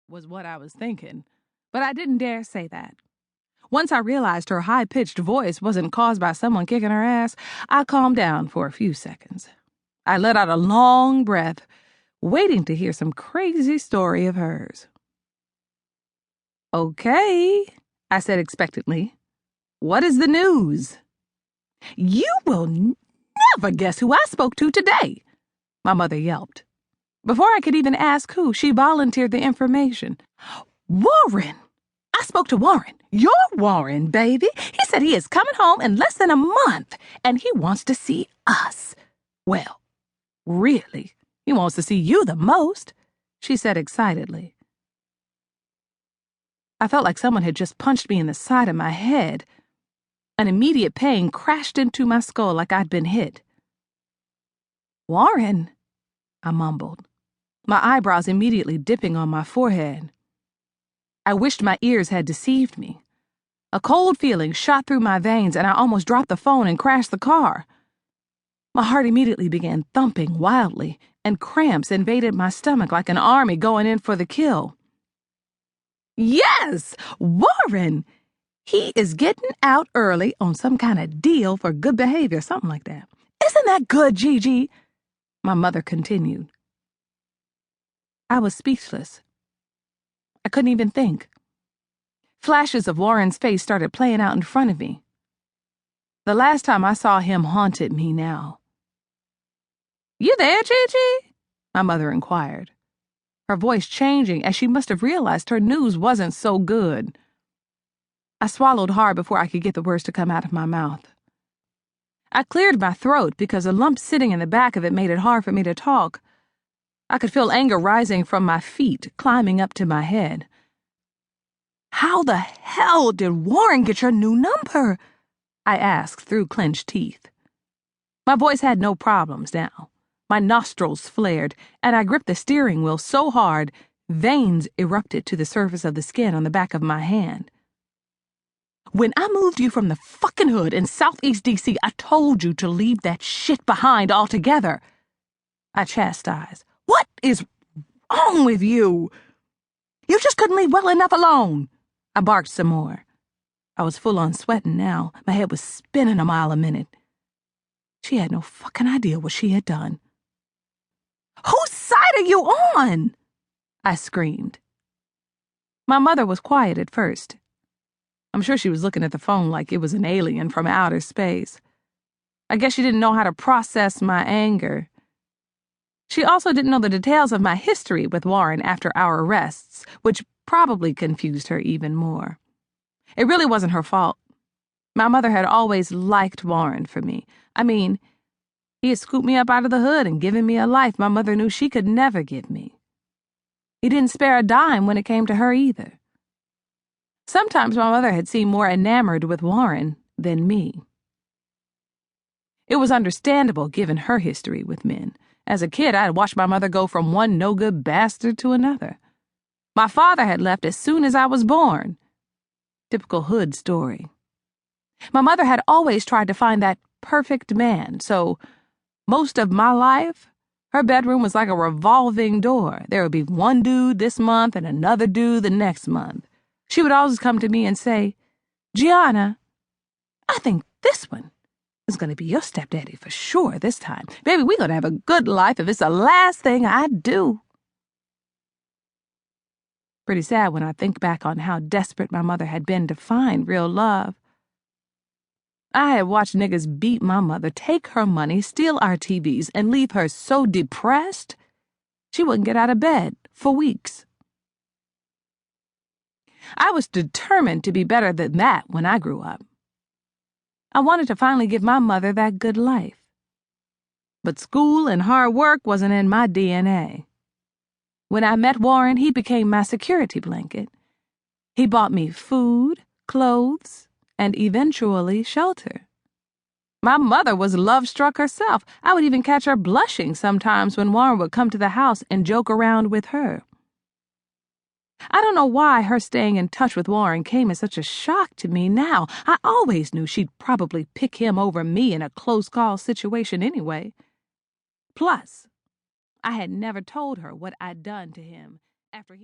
was what I was thinking, but I didn't dare say that. Once I realized her high-pitched voice wasn't caused by someone kicking her ass, I calmed down for a few seconds. I let out a long breath, waiting to hear some crazy story of hers. "Okay," I said expectantly. "What is the news?" "You will never guess who I spoke to today," my mother yelped. Before I could even ask who, she volunteered the information. "Warren! I spoke to Warren. Your Warren, baby. He said he is coming home in less than a month, and he wants to see us. Well, really, he wants to see you the most," she said excitedly. I felt like someone had just punched me in the side of my head. An immediate pain crashed into my skull like I'd been hit. "Warren," I mumbled, my eyebrows immediately dipping on my forehead. I wished my ears had deceived me. A cold feeling shot through my veins, and I almost dropped the phone and crashed the car. My heart immediately began thumping wildly, and cramps invaded my stomach like an army going in for the kill. "Yes, Warren! He is getting out early on some kind of deal for good behavior, something like that. Isn't that good, Gigi?" my mother continued. I was speechless. I couldn't even think. Flashes of Warren's face started playing out in front of me. The last time I saw him haunted me now. "You there, Gigi?" my mother inquired, her voice changing as she must have realized her news wasn't so good. I swallowed hard before I could get the words to come out of my mouth. I cleared my throat because a lump sitting in the back of it made it hard for me to talk. I could feel anger rising from my feet, climbing up to my head. "How the hell did Warren get your new number?" I asked through clenched teeth. My voice had no problems now. My nostrils flared, and I gripped the steering wheel so hard, veins erupted to the surface of the skin on the back of my hand. "When I moved you from the fucking hood in Southeast D.C., I told you to leave that shit behind altogether," I chastised. "What is wrong with you? You just couldn't leave well enough alone." I barked some more. I was full on sweating now. My head was spinning a mile a minute. She had no fucking idea what she had done. "Whose side are you on?" I screamed. My mother was quiet at first. I'm sure she was looking at the phone like it was an alien from outer space. I guess she didn't know how to process my anger. She also didn't know the details of my history with Warren after our arrests, which probably confused her even more. It really wasn't her fault. My mother had always liked Warren for me. I mean, he had scooped me up out of the hood and given me a life my mother knew she could never give me. He didn't spare a dime when it came to her either. Sometimes my mother had seemed more enamored with Warren than me. It was understandable given her history with men. As a kid, I had watched my mother go from one no-good bastard to another. My father had left as soon as I was born. Typical hood story. My mother had always tried to find that perfect man, so most of my life, her bedroom was like a revolving door. There would be one dude this month and another dude the next month. She would always come to me and say, "Gianna, I think this one is going to be your stepdaddy for sure this time. Baby, we're going to have a good life if it's the last thing I do." Pretty sad when I think back on how desperate my mother had been to find real love. I had watched niggas beat my mother, take her money, steal our TVs, and leave her so depressed she wouldn't get out of bed for weeks. I was determined to be better than that when I grew up. I wanted to finally give my mother that good life. But school and hard work wasn't in my DNA. When I met Warren, he became my security blanket. He bought me food, clothes, and eventually shelter. My mother was love-struck herself. I would even catch her blushing sometimes when Warren would come to the house and joke around with her. I don't know why her staying in touch with Warren came as such a shock to me now. I always knew she'd probably pick him over me in a close-call situation anyway. Plus, I had never told her what I'd done to him after he